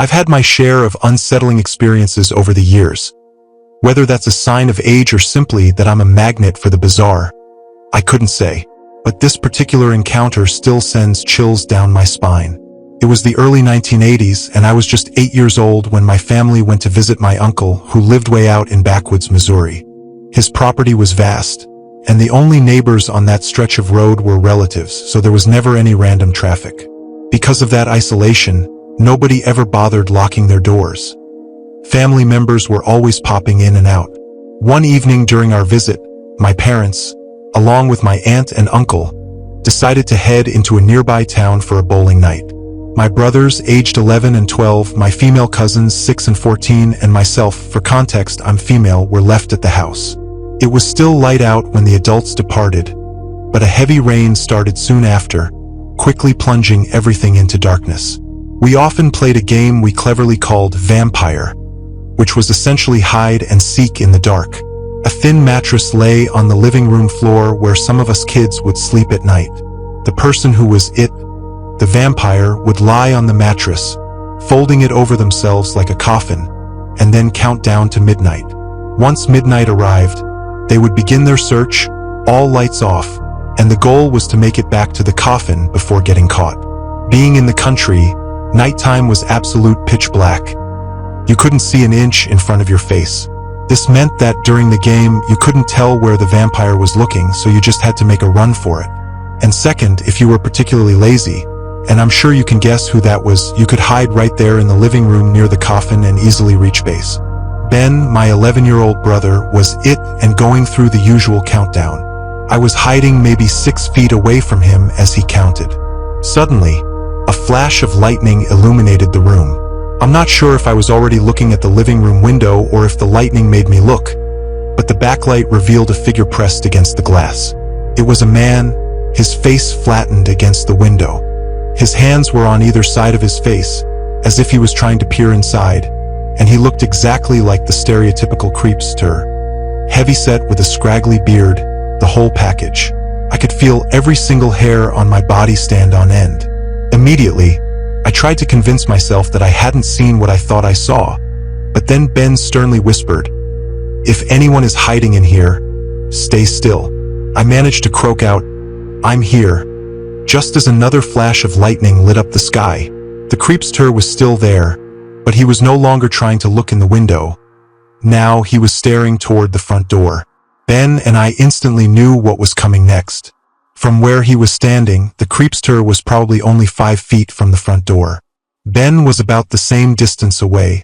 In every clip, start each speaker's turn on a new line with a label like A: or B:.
A: I've had my share of unsettling experiences over the years. Whether that's a sign of age or simply that I'm a magnet for the bizarre, I couldn't say. But this particular encounter still sends chills down my spine. It was the early 1980s, and I was just 8 years old when my family went to visit my uncle, who lived way out in backwoods Missouri. His property was vast, and the only neighbors on that stretch of road were relatives, so there was never any random traffic. Because of that isolation, nobody ever bothered locking their doors. Family members were always popping in and out. One evening during our visit, my parents, along with my aunt and uncle, decided to head into a nearby town for a bowling night. My brothers, aged 11 and 12, my female cousins, 6 and 14, and myself, for context, I'm female, were left at the house. It was still light out when the adults departed, but a heavy rain started soon after, quickly plunging everything into darkness. We often played a game we cleverly called Vampire, which was essentially hide and seek in the dark. A thin mattress lay on the living room floor where some of us kids would sleep at night. The person who was it, the vampire, would lie on the mattress, folding it over themselves like a coffin, and then count down to midnight. Once midnight arrived, they would begin their search, all lights off, and the goal was to make it back to the coffin before getting caught. Being in the country, nighttime was absolute pitch black. You couldn't see an inch in front of your face. This meant that during the game, you couldn't tell where the vampire was looking, so you just had to make a run for it. And second, if you were particularly lazy, and I'm sure you can guess who that was, you could hide right there in the living room near the coffin and easily reach base. Ben, my 11-year-old brother, was it and going through the usual countdown. I was hiding maybe 6 feet away from him as he counted. Suddenly, a flash of lightning illuminated the room. I'm not sure if I was already looking at the living room window or if the lightning made me look, but the backlight revealed a figure pressed against the glass. It was a man, his face flattened against the window. His hands were on either side of his face, as if he was trying to peer inside, and he looked exactly like the stereotypical creepster. Heavyset with a scraggly beard, the whole package. I could feel every single hair on my body stand on end. Immediately, I tried to convince myself that I hadn't seen what I thought I saw, but then Ben sternly whispered, "If anyone is hiding in here, stay still." I managed to croak out, "I'm here," just as another flash of lightning lit up the sky. The creepster was still there, but he was no longer trying to look in the window. Now he was staring toward the front door. Ben and I instantly knew what was coming next. From where he was standing, the creepster was probably only 5 feet from the front door. Ben was about the same distance away,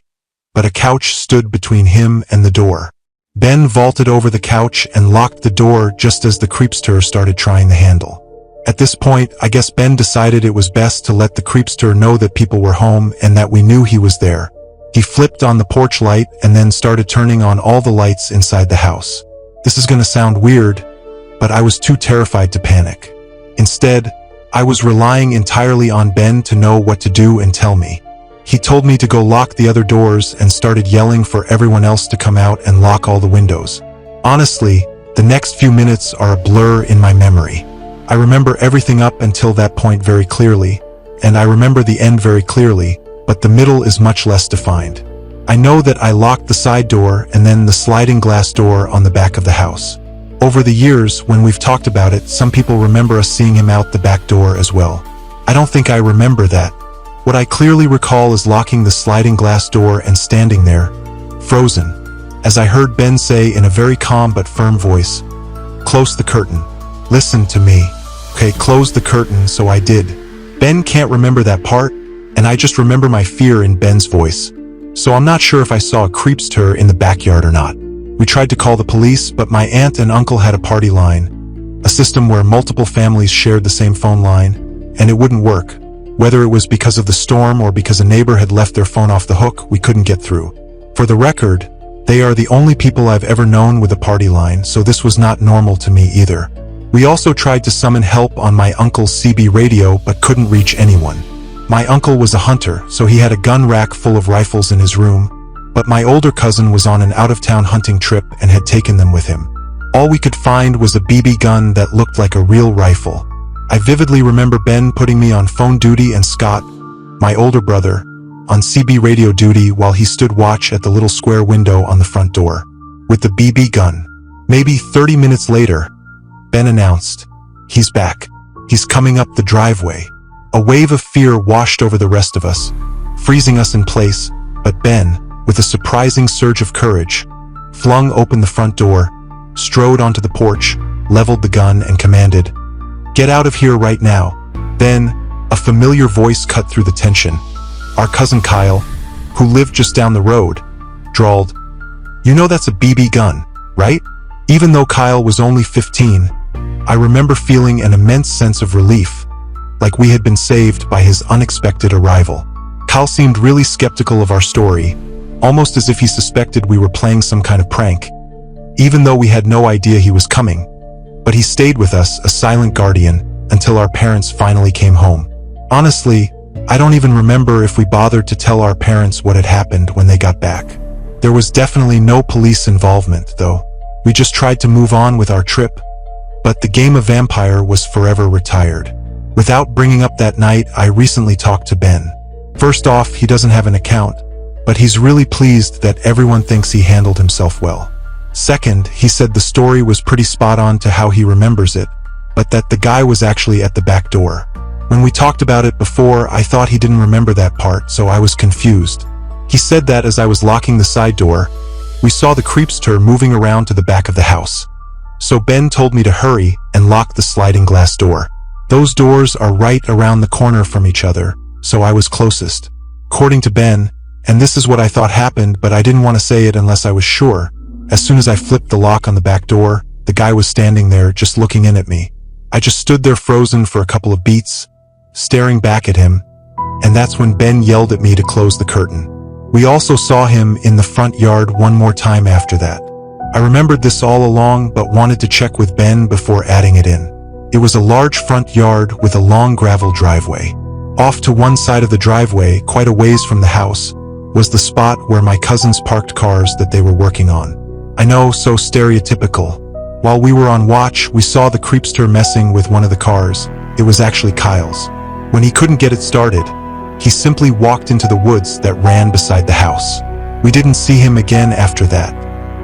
A: but a couch stood between him and the door. Ben vaulted over the couch and locked the door just as the creepster started trying the handle. At this point, I guess Ben decided it was best to let the creepster know that people were home and that we knew he was there. He flipped on the porch light and then started turning on all the lights inside the house. This is gonna sound weird, but I was too terrified to panic. Instead, I was relying entirely on Ben to know what to do and tell me. He told me to go lock the other doors and started yelling for everyone else to come out and lock all the windows. Honestly, the next few minutes are a blur in my memory. I remember everything up until that point very clearly, and I remember the end very clearly, but the middle is much less defined. I know that I locked the side door and then the sliding glass door on the back of the house. Over the years, when we've talked about it, some people remember us seeing him out the back door as well. I don't think I remember that. What I clearly recall is locking the sliding glass door and standing there, frozen, as I heard Ben say in a very calm but firm voice, "Close the curtain. Listen to me." Okay, close the curtain, so I did. Ben can't remember that part, and I just remember my fear in Ben's voice. So I'm not sure if I saw a creepster in the backyard or not. We tried to call the police, but my aunt and uncle had a party line, a system where multiple families shared the same phone line, and it wouldn't work. Whether it was because of the storm or because a neighbor had left their phone off the hook, we couldn't get through. For the record, they are the only people I've ever known with a party line, so this was not normal to me either. We also tried to summon help on my uncle's CB radio, but couldn't reach anyone. My uncle was a hunter, so he had a gun rack full of rifles in his room, but my older cousin was on an out-of-town hunting trip and had taken them with him. All we could find was a BB gun that looked like a real rifle. I vividly remember Ben putting me on phone duty and Scott, my older brother, on CB radio duty while he stood watch at the little square window on the front door, with the BB gun. Maybe 30 minutes later, Ben announced, "He's back. He's coming up the driveway." A wave of fear washed over the rest of us, freezing us in place, but Ben, with a surprising surge of courage, flung open the front door, strode onto the porch, leveled the gun, and commanded, "Get out of here right now." Then, a familiar voice cut through the tension. Our cousin Kyle, who lived just down the road, drawled, "You know that's a BB gun, right?" Even though Kyle was only 15, I remember feeling an immense sense of relief, like we had been saved by his unexpected arrival. Kyle seemed really skeptical of our story, almost as if he suspected we were playing some kind of prank, even though we had no idea he was coming. But he stayed with us, a silent guardian, until our parents finally came home. Honestly, I don't even remember if we bothered to tell our parents what had happened when they got back. There was definitely no police involvement, though. We just tried to move on with our trip. But the game of vampire was forever retired. Without bringing up that night, I recently talked to Ben. First off, he doesn't have an account, but he's really pleased that everyone thinks he handled himself well. Second, he said the story was pretty spot on to how he remembers it, but that the guy was actually at the back door. When we talked about it before, I thought he didn't remember that part, so I was confused. He said that as I was locking the side door, we saw the creepster moving around to the back of the house. So Ben told me to hurry and lock the sliding glass door. Those doors are right around the corner from each other, so I was closest. According to Ben, and this is what I thought happened, but I didn't want to say it unless I was sure, as soon as I flipped the lock on the back door, the guy was standing there just looking in at me. I just stood there frozen for a couple of beats, staring back at him, and that's when Ben yelled at me to close the curtain. We also saw him in the front yard one more time after that. I remembered this all along but wanted to check with Ben before adding it in. It was a large front yard with a long gravel driveway. Off to one side of the driveway, quite a ways from the house, was the spot where my cousins parked cars that they were working on. I know, so stereotypical. While we were on watch, we saw the creepster messing with one of the cars. It was actually Kyle's. When he couldn't get it started, he simply walked into the woods that ran beside the house. We didn't see him again after that.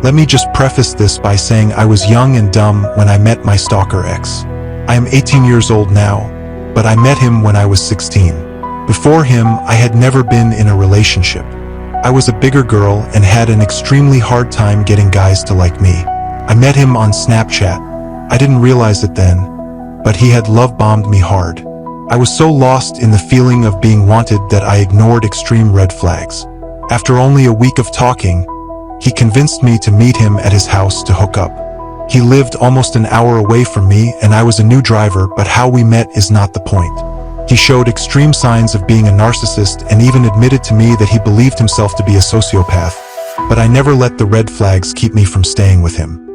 A: Let me just preface this by saying I was young and dumb when I met my stalker ex. I am 18 years old now, but I met him when I was 16. Before him, I had never been in a relationship. I was a bigger girl and had an extremely hard time getting guys to like me. I met him on Snapchat. I didn't realize it then, but he had love-bombed me hard. I was so lost in the feeling of being wanted that I ignored extreme red flags. After only a week of talking, he convinced me to meet him at his house to hook up. He lived almost an hour away from me and I was a new driver, but how we met is not the point. He showed extreme signs of being a narcissist and even admitted to me that he believed himself to be a sociopath, but I never let the red flags keep me from staying with him.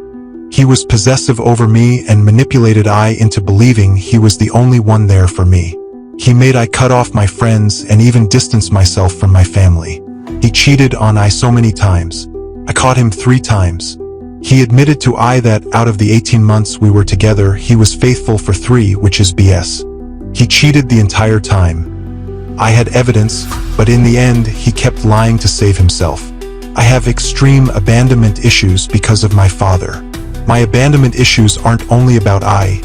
A: He was possessive over me and manipulated I into believing he was the only one there for me. He made I cut off my friends and even distance myself from my family. He cheated on I so many times. I caught him 3 times. He admitted to I that out of the 18 months we were together, he was faithful for 3, which is BS. He cheated the entire time. I had evidence, but in the end, he kept lying to save himself. I have extreme abandonment issues because of my father. My abandonment issues aren't only about I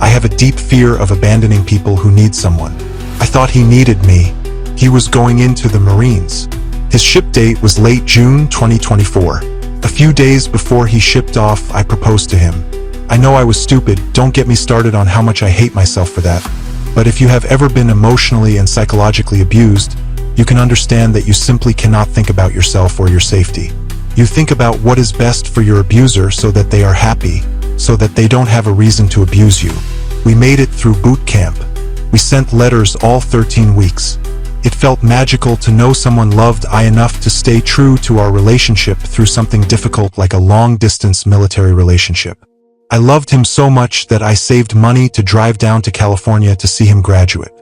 A: have a deep fear of abandoning people who need someone. I thought he needed me. He was going into the Marines. His ship date was late June 2024. A few days before he shipped off, I proposed to him. I know I was stupid, don't get me started on how much I hate myself for that. But if you have ever been emotionally and psychologically abused, you can understand that you simply cannot think about yourself or your safety. You think about what is best for your abuser so that they are happy, so that they don't have a reason to abuse you. We made it through boot camp. We sent letters all 13 weeks. It felt magical to know someone loved I enough to stay true to our relationship through something difficult like a long-distance military relationship. I loved him so much that I saved money to drive down to California to see him graduate.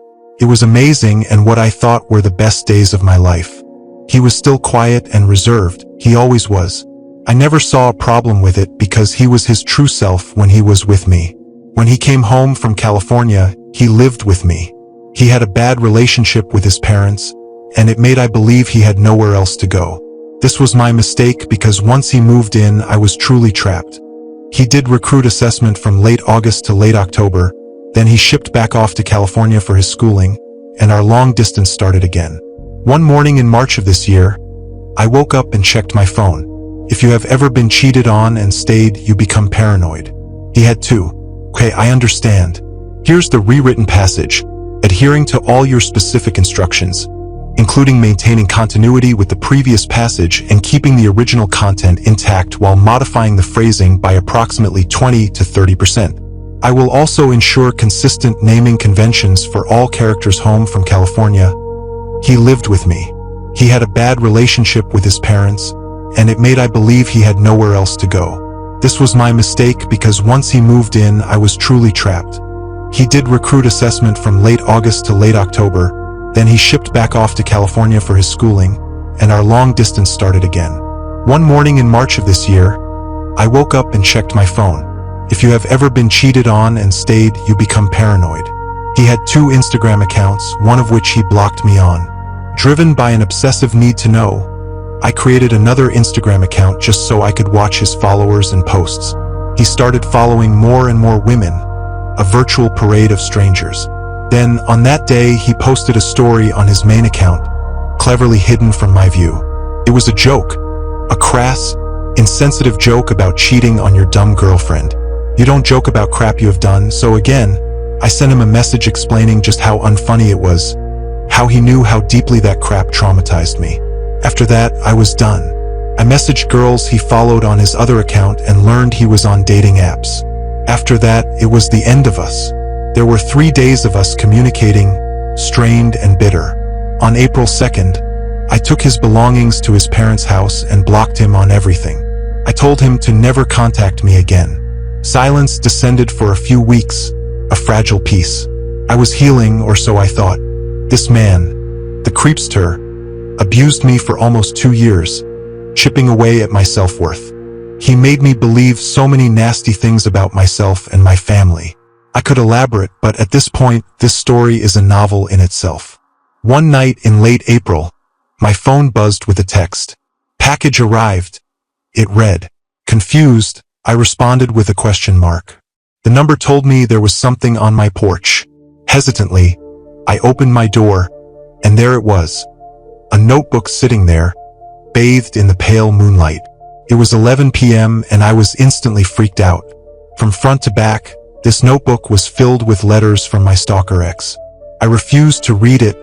A: It was amazing and what I thought were the best days of my life. He was still quiet and reserved, he always was. I never saw a problem with it because he was his true self when he was with me. When he came home from California, he lived with me. He had a bad relationship with his parents, and it made I believe he had nowhere else to go. This was my mistake because once he moved in, I was truly trapped. He did recruit assessment from late August to late October, then he shipped back off to California for his schooling, and our long distance started again. One morning in March of this year, I woke up and checked my phone. If you have ever been cheated on and stayed, you become paranoid. He had too. Okay, I understand. Here's the rewritten passage, adhering to all your specific instructions, including maintaining continuity with the previous passage and keeping the original content intact while modifying the phrasing by approximately 20 to 30%. I will also ensure consistent naming conventions for all characters home from California. He lived with me. He had a bad relationship with his parents, and it made I believe he had nowhere else to go. This was my mistake because once he moved in, I was truly trapped. He did recruit assessment from late August to late October, then he shipped back off to California for his schooling, and our long distance started again. One morning in March of this year, I woke up and checked my phone. If you have ever been cheated on and stayed, you become paranoid. He had 2 Instagram accounts, one of which he blocked me on. Driven by an obsessive need to know, I created another Instagram account just so I could watch his followers and posts. He started following more and more women, a virtual parade of strangers. Then, on that day, he posted a story on his main account, cleverly hidden from my view. It was a joke, a crass, insensitive joke about cheating on your dumb girlfriend. You don't joke about crap you have done, so again, I sent him a message explaining just how unfunny it was, how he knew how deeply that crap traumatized me. After that, I was done. I messaged girls he followed on his other account and learned he was on dating apps. After that, it was the end of us. There were 3 days of us communicating, strained and bitter. On April 2nd, I took his belongings to his parents' house and blocked him on everything. I told him to never contact me again. Silence descended for a few weeks, a fragile peace. I was healing, or so I thought. This man, the creepster, abused me for almost 2 years, chipping away at my self-worth. He made me believe so many nasty things about myself and my family. I could elaborate, but at this point, this story is a novel in itself. One night in late April, my phone buzzed with a text. Package arrived. It read. Confused, I responded with a question mark. The number told me there was something on my porch. Hesitantly, I opened my door, and there it was. A notebook sitting there, bathed in the pale moonlight. It was 11 p.m. and I was instantly freaked out. From front to back, this notebook was filled with letters from my stalker ex. I refused to read it,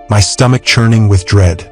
A: my stomach churning with dread.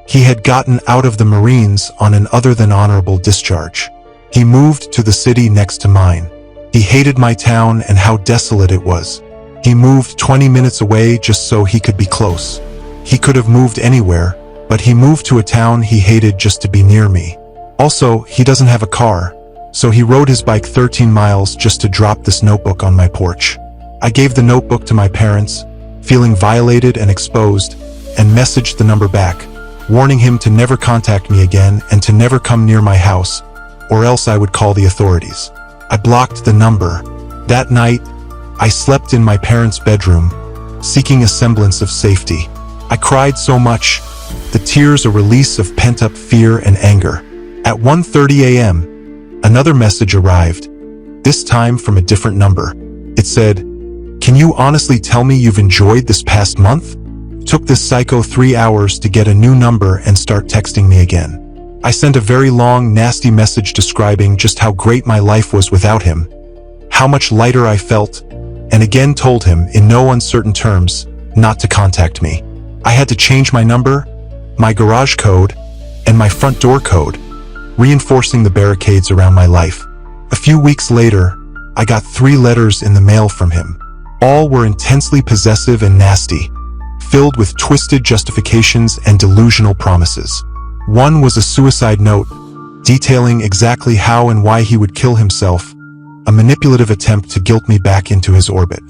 A: He had gotten out of the Marines on an other than honorable discharge. He moved to the city next to mine. He hated my town and how desolate it was. He moved 20 minutes away just so he could be close. He could have moved anywhere, but he moved to a town he hated just to be near me. Also, he doesn't have a car, so he rode his bike 13 miles just to drop this notebook on my porch. I gave the notebook to my parents, feeling violated and exposed, and messaged the number back, warning him to never contact me again and to never come near my house, or else I would call the authorities. I blocked the number. That night, I slept in my parents' bedroom, seeking a semblance of safety. I cried so much, the tears a release of pent-up fear and anger. At 1:30 a.m., another message arrived, this time from a different number. It said, "Can you honestly tell me you've enjoyed this past month?" Took this psycho 3 hours to get a new number and start texting me again. I sent a very long, nasty message describing just how great my life was without him, how much lighter I felt, and again told him, in no uncertain terms, not to contact me. I had to change my number, my garage code, and my front door code, reinforcing the barricades around my life. A few weeks later, I got 3 letters in the mail from him. All were intensely possessive and nasty, filled with twisted justifications and delusional promises. One was a suicide note, detailing exactly how and why he would kill himself, a manipulative attempt to guilt me back into his orbit.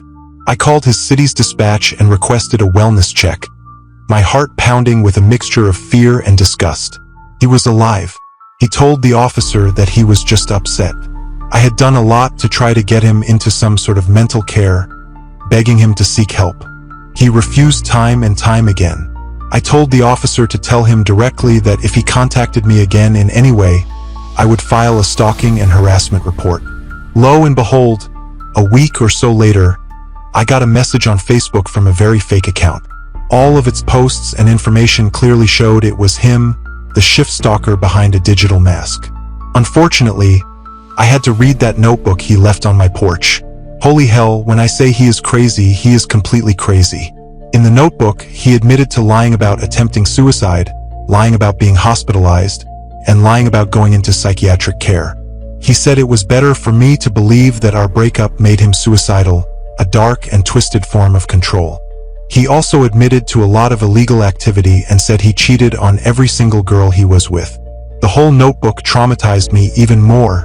A: I called his city's dispatch and requested a wellness check, my heart pounding with a mixture of fear and disgust. He was alive. He told the officer that he was just upset. I had done a lot to try to get him into some sort of mental care, begging him to seek help. He refused time and time again. I told the officer to tell him directly that if he contacted me again in any way, I would file a stalking and harassment report. Lo and behold, a week or so later, I got a message on Facebook from a very fake account. All of its posts and information clearly showed it was him, the shift stalker behind a digital mask. Unfortunately, I had to read that notebook he left on my porch. Holy hell, when I say he is crazy, he is completely crazy. In the notebook, he admitted to lying about attempting suicide, lying about being hospitalized, and lying about going into psychiatric care. He said it was better for me to believe that our breakup made him suicidal, a dark and twisted form of control. He also admitted to a lot of illegal activity and said he cheated on every single girl he was with. The whole notebook traumatized me even more,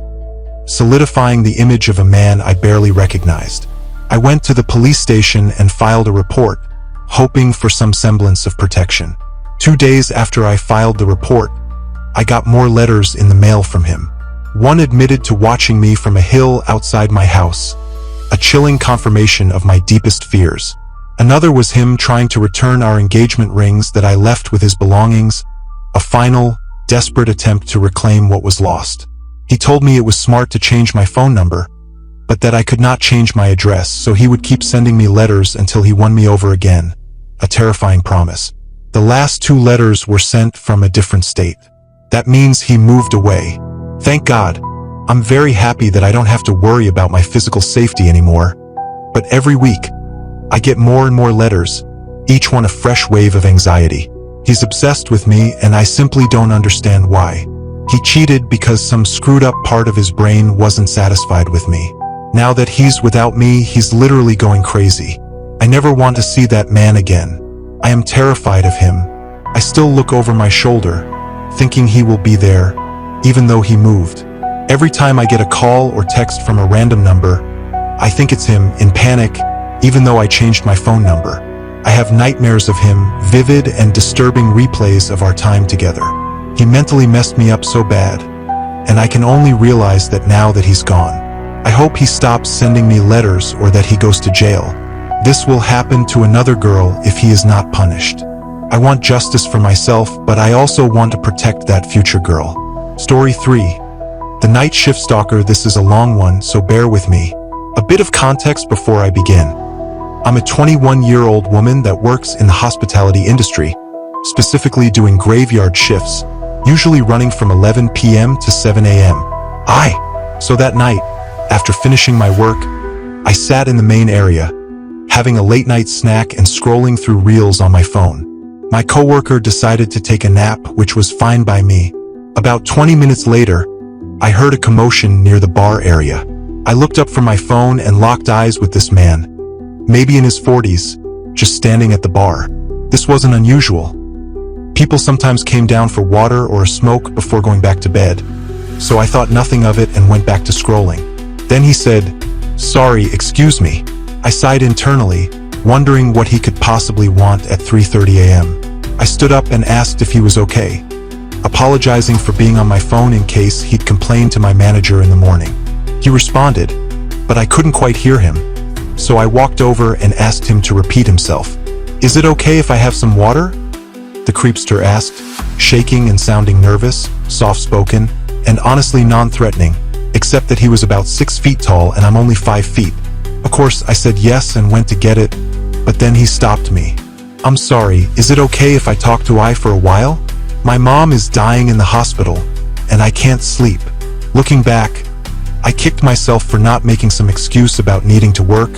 A: solidifying the image of a man I barely recognized. I went to the police station and filed a report, hoping for some semblance of protection. 2 days after I filed the report, I got more letters in the mail from him. One admitted to watching me from a hill outside my house, a chilling confirmation of my deepest fears. Another was him trying to return our engagement rings that I left with his belongings, a final, desperate attempt to reclaim what was lost. He told me it was smart to change my phone number, but that I could not change my address, so he would keep sending me letters until he won me over again. A terrifying promise. The last 2 letters were sent from a different state. That means he moved away. Thank God. I'm very happy that I don't have to worry about my physical safety anymore. But every week, I get more and more letters, each one a fresh wave of anxiety. He's obsessed with me and I simply don't understand why. He cheated because some screwed up part of his brain wasn't satisfied with me. Now that he's without me, he's literally going crazy. I never want to see that man again. I am terrified of him. I still look over my shoulder, thinking he will be there, even though he moved. Every time I get a call or text from a random number, I think it's him, in panic, even though I changed my phone number. I have nightmares of him, vivid and disturbing replays of our time together. He mentally messed me up so bad, and I can only realize that now that he's gone. I hope he stops sending me letters or that he goes to jail. This will happen to another girl if he is not punished. I want justice for myself, but I also want to protect that future girl. Story 3. The night shift stalker. This is a long one, so bear with me. A bit of context before I begin. I'm a 21-year-old woman that works in the hospitality industry, specifically doing graveyard shifts, usually running from 11 p.m. to 7 a.m. So that night, after finishing my work, I sat in the main area, having a late-night snack and scrolling through reels on my phone. My coworker decided to take a nap, which was fine by me. About 20 minutes later, I heard a commotion near the bar area. I looked up from my phone and locked eyes with this man, maybe in his 40s, just standing at the bar. This wasn't unusual. People sometimes came down for water or a smoke before going back to bed, so I thought nothing of it and went back to scrolling. Then he said, "Sorry, excuse me." I sighed internally, wondering what he could possibly want at 3:30 a.m. I stood up and asked if he was okay, apologizing for being on my phone in case he'd complain to my manager in the morning. He responded, but I couldn't quite hear him, so I walked over and asked him to repeat himself. "Is it okay if I have some water?" the creepster asked, shaking and sounding nervous, soft-spoken, and honestly non-threatening, except that he was about 6 feet tall and I'm only 5 feet. Of course, I said yes and went to get it, but then he stopped me. "I'm sorry, is it okay if I talk to I for a while? My mom is dying in the hospital, and I can't sleep." Looking back, I kicked myself for not making some excuse about needing to work,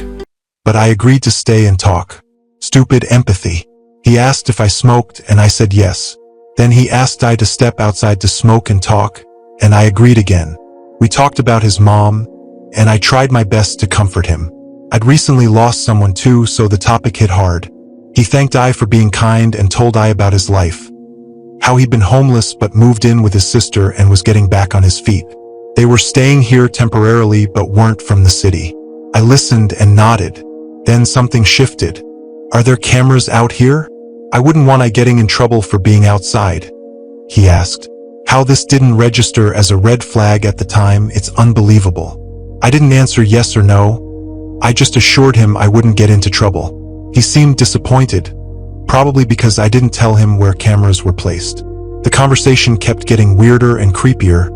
A: but I agreed to stay and talk. Stupid empathy. He asked if I smoked, and I said yes. Then he asked I to step outside to smoke and talk, and I agreed again. We talked about his mom, and I tried my best to comfort him. I'd recently lost someone too, so the topic hit hard. He thanked I for being kind and told I about his life. How he'd been homeless but moved in with his sister and was getting back on his feet. They were staying here temporarily but weren't from the city. I listened and nodded. Then something shifted. "Are there cameras out here? I wouldn't want I getting in trouble for being outside," he asked. How this didn't register as a red flag at the time, it's unbelievable. I didn't answer yes or no. I just assured him I wouldn't get into trouble. He seemed disappointed, probably because I didn't tell him where cameras were placed. The conversation kept getting weirder and creepier,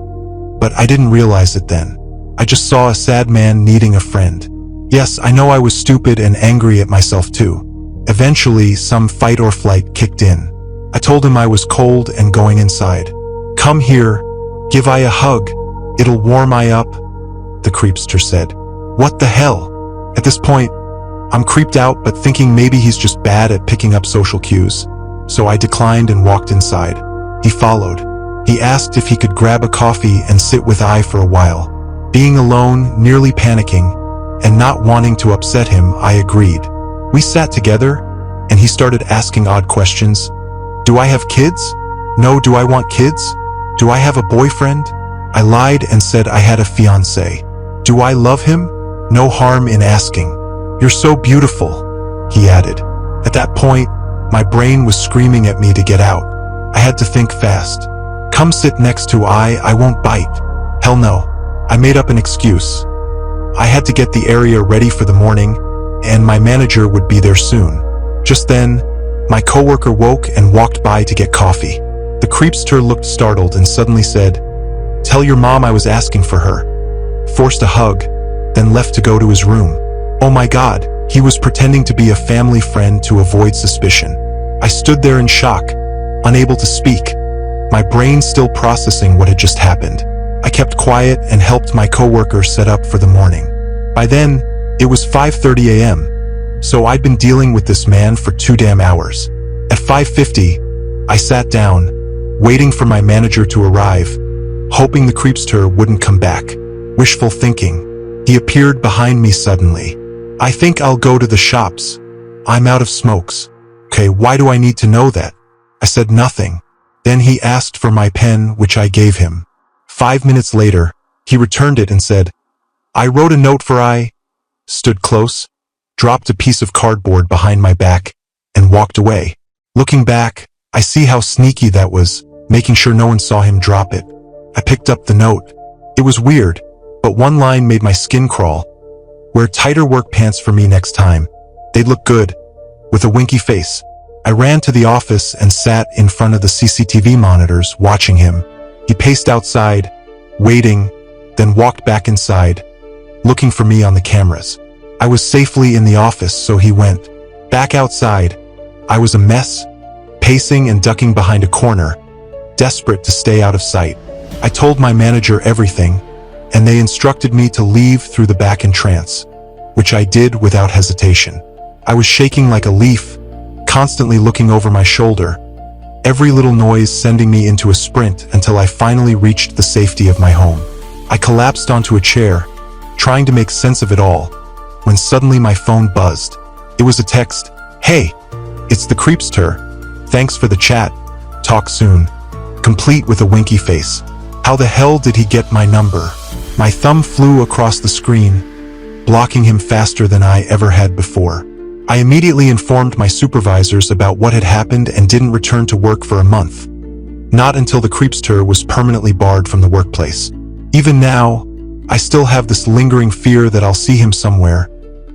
A: but I didn't realize it then. I just saw a sad man needing a friend. Yes, I know I was stupid and angry at myself too. Eventually, some fight or flight kicked in. I told him I was cold and going inside. "Come here, give I a hug. It'll warm I up," the creepster said. What the hell? At this point, I'm creeped out but thinking maybe he's just bad at picking up social cues. So I declined and walked inside. He followed. He asked if he could grab a coffee and sit with I for a while. Being alone, nearly panicking, and not wanting to upset him, I agreed. We sat together, and he started asking odd questions. Do I have kids? No. Do I want kids? Do I have a boyfriend? I lied and said I had a fiancé. Do I love him? No harm in asking. You're so beautiful, he added. At that point, my brain was screaming at me to get out. I had to think fast. Come sit next to I won't bite. Hell no. I made up an excuse. I had to get the area ready for the morning, and my manager would be there soon. Just then, my coworker woke and walked by to get coffee. The creepster looked startled and suddenly said, "Tell your mom I was asking for her." Forced a hug, then left to go to his room. Oh my God, he was pretending to be a family friend to avoid suspicion. I stood there in shock, unable to speak, my brain still processing what had just happened. I kept quiet and helped my coworker set up for the morning. By then, it was 5:30 a.m., so I'd been dealing with this man for 2 damn hours. At 5:50, I sat down, waiting for my manager to arrive, hoping the creepster wouldn't come back. Wishful thinking. He appeared behind me suddenly. I think I'll go to the shops. I'm out of smokes. Okay, why do I need to know that? I said nothing. Then he asked for my pen, which I gave him. 5 minutes later, he returned it and said, I wrote a note for I, stood close, dropped a piece of cardboard behind my back, and walked away. Looking back, I see how sneaky that was, making sure no one saw him drop it. I picked up the note. It was weird, but one line made my skin crawl. Wear tighter work pants for me next time. They'd look good. With a winky face, I ran to the office and sat in front of the CCTV monitors watching him. He paced outside, waiting, then walked back inside, looking for me on the cameras. I was safely in the office, so he went. Back outside, I was a mess, pacing and ducking behind a corner, desperate to stay out of sight. I told my manager everything, and they instructed me to leave through the back entrance, which I did without hesitation. I was shaking like a leaf, constantly looking over my shoulder, every little noise sending me into a sprint until I finally reached the safety of my home. I collapsed onto a chair, trying to make sense of it all, when suddenly my phone buzzed. It was a text. Hey, it's the creepster. Thanks for the chat. Talk soon. Complete with a winky face. How the hell did he get my number? My thumb flew across the screen, blocking him faster than I ever had before. I immediately informed my supervisors about what had happened and didn't return to work for a month. Not until the creepster was permanently barred from the workplace. Even now, I still have this lingering fear that I'll see him somewhere,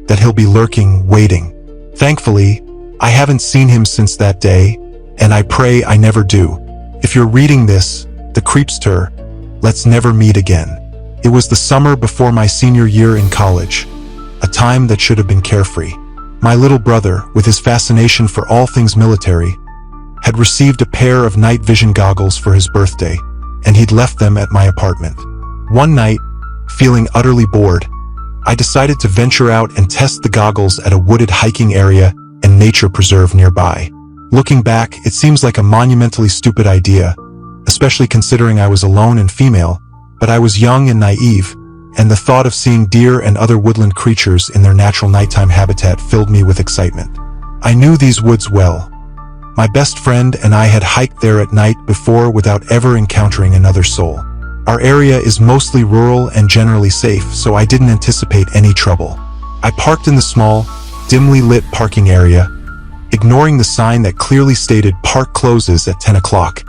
A: that he'll be lurking, waiting. Thankfully, I haven't seen him since that day, and I pray I never do. If you're reading this, the creepster, let's never meet again. It was the summer before my senior year in college, a time that should have been carefree. My little brother, with his fascination for all things military, had received a pair of night vision goggles for his birthday, and he'd left them at my apartment. One night, feeling utterly bored, I decided to venture out and test the goggles at a wooded hiking area and nature preserve nearby. Looking back, it seems like a monumentally stupid idea, especially considering I was alone and female, but I was young and naive, and the thought of seeing deer and other woodland creatures in their natural nighttime habitat filled me with excitement. I knew these woods well. My best friend and I had hiked there at night before without ever encountering another soul. Our area is mostly rural and generally safe, so I didn't anticipate any trouble. I parked in the small, dimly lit parking area, ignoring the sign that clearly stated park closes at 10 o'clock,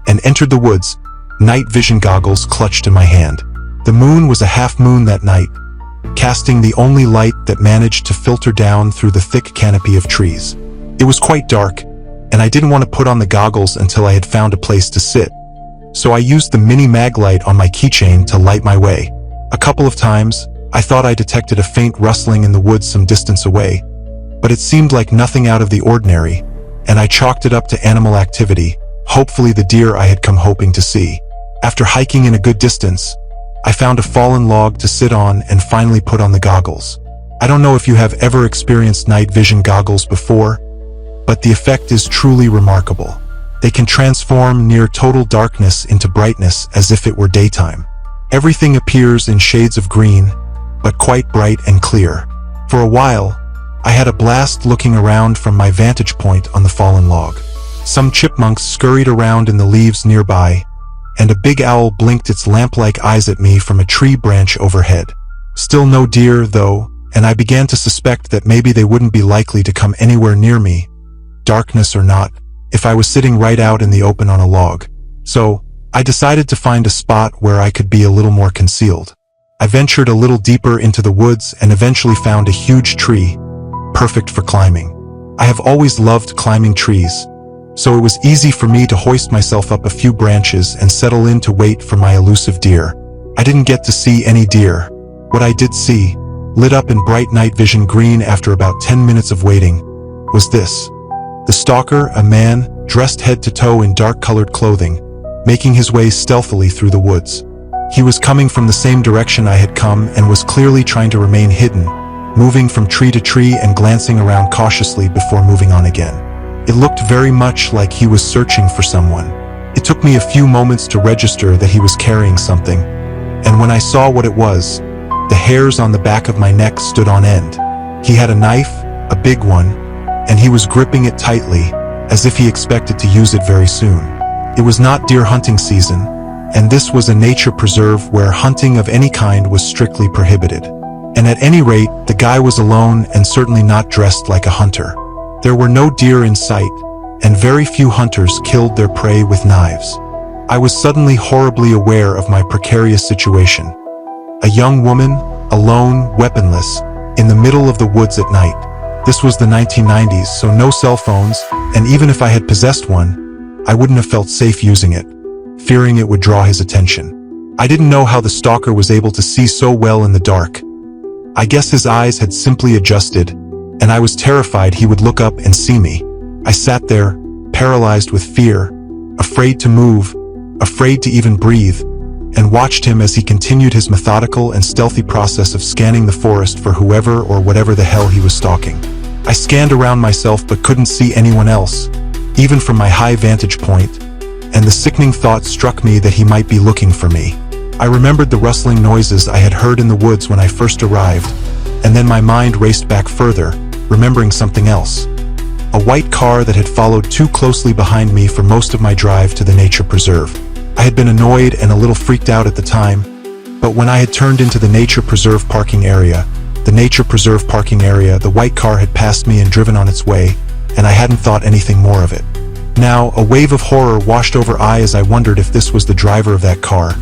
A: and entered the woods, night vision goggles clutched in my hand. The moon was a half moon that night, casting the only light that managed to filter down through the thick canopy of trees. It was quite dark, and I didn't want to put on the goggles until I had found a place to sit. So I used the mini mag light on my keychain to light my way. A couple of times, I thought I detected a faint rustling in the woods some distance away, but it seemed like nothing out of the ordinary, and I chalked it up to animal activity, hopefully the deer I had come hoping to see. After hiking in a good distance, I found a fallen log to sit on and finally put on the goggles. I don't know if you have ever experienced night vision goggles before, but the effect is truly remarkable. They can transform near total darkness into brightness as if it were daytime. Everything appears in shades of green, but quite bright and clear. For a while, I had a blast looking around from my vantage point on the fallen log. Some chipmunks scurried around in the leaves nearby, and a big owl blinked its lamp-like eyes at me from a tree branch overhead. Still no deer, though, and I began to suspect that maybe they wouldn't be likely to come anywhere near me, darkness or not, if I was sitting right out in the open on a log. So, I decided to find a spot where I could be a little more concealed. I ventured a little deeper into the woods and eventually found a huge tree, perfect for climbing. I have always loved climbing trees, so it was easy for me to hoist myself up a few branches and settle in to wait for my elusive deer. I didn't get to see any deer. What I did see, lit up in bright night vision green after about 10 minutes of waiting, was this. The stalker, a man, dressed head to toe in dark-colored clothing, making his way stealthily through the woods. He was coming from the same direction I had come and was clearly trying to remain hidden, moving from tree to tree and glancing around cautiously before moving on again. It looked very much like he was searching for someone. It took me a few moments to register that he was carrying something, and when I saw what it was, the hairs on the back of my neck stood on end. He had a knife, a big one, and he was gripping it tightly, as if he expected to use it very soon. It was not deer hunting season, and this was a nature preserve where hunting of any kind was strictly prohibited. And at any rate, the guy was alone and certainly not dressed like a hunter. There were no deer in sight, and very few hunters killed their prey with knives. I was suddenly horribly aware of my precarious situation. A young woman, alone, weaponless, in the middle of the woods at night. This was the 1990s, so no cell phones, and even if I had possessed one, I wouldn't have felt safe using it, fearing it would draw his attention. I didn't know how the stalker was able to see so well in the dark. I guess his eyes had simply adjusted, and I was terrified he would look up and see me. I sat there, paralyzed with fear, afraid to move, afraid to even breathe, and watched him as he continued his methodical and stealthy process of scanning the forest for whoever or whatever the hell he was stalking. I scanned around myself but couldn't see anyone else, even from my high vantage point, and the sickening thought struck me that he might be looking for me. I remembered the rustling noises I had heard in the woods when I first arrived, and then my mind raced back further, remembering something else. A white car that had followed too closely behind me for most of my drive to the nature preserve. I had been annoyed and a little freaked out at the time, but when I had turned into the nature preserve parking area, the white car had passed me and driven on its way, and I hadn't thought anything more of it. Now, a wave of horror washed over I as I wondered if this was the driver of that car,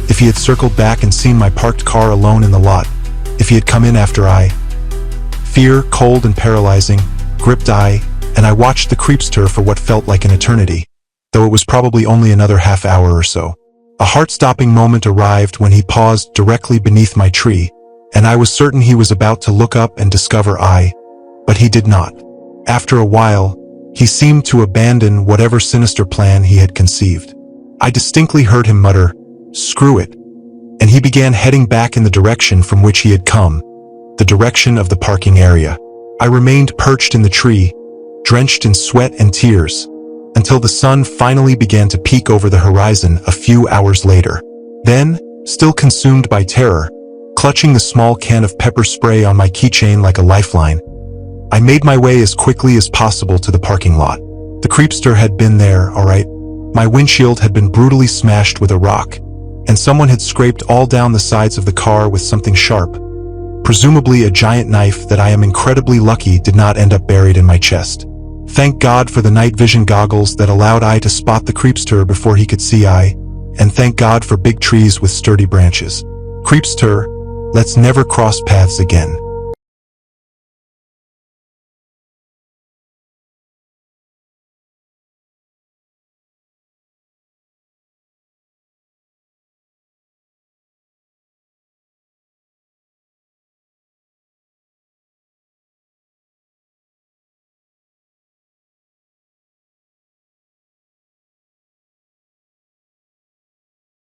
A: if he had circled back and seen my parked car alone in the lot, if he had come in after I. Fear, cold and paralyzing, gripped I, and I watched the creepster for what felt like an eternity, though it was probably only another half hour or so. A heart-stopping moment arrived when he paused directly beneath my tree, and I was certain he was about to look up and discover I, but he did not. After a while, he seemed to abandon whatever sinister plan he had conceived. I distinctly heard him mutter, "Screw it," and he began heading back in the direction from which he had come, the direction of the parking area. I remained perched in the tree, drenched in sweat and tears, until the sun finally began to peek over the horizon a few hours later. Then, still consumed by terror, clutching the small can of pepper spray on my keychain like a lifeline, I made my way as quickly as possible to the parking lot. The creepster had been there, all right. My windshield had been brutally smashed with a rock, and someone had scraped all down the sides of the car with something sharp, presumably a giant knife that I am incredibly lucky did not end up buried in my chest. Thank God for the night vision goggles that allowed I to spot the creepster before he could see I, and thank God for big trees with sturdy branches. Creepster, let's never cross paths again.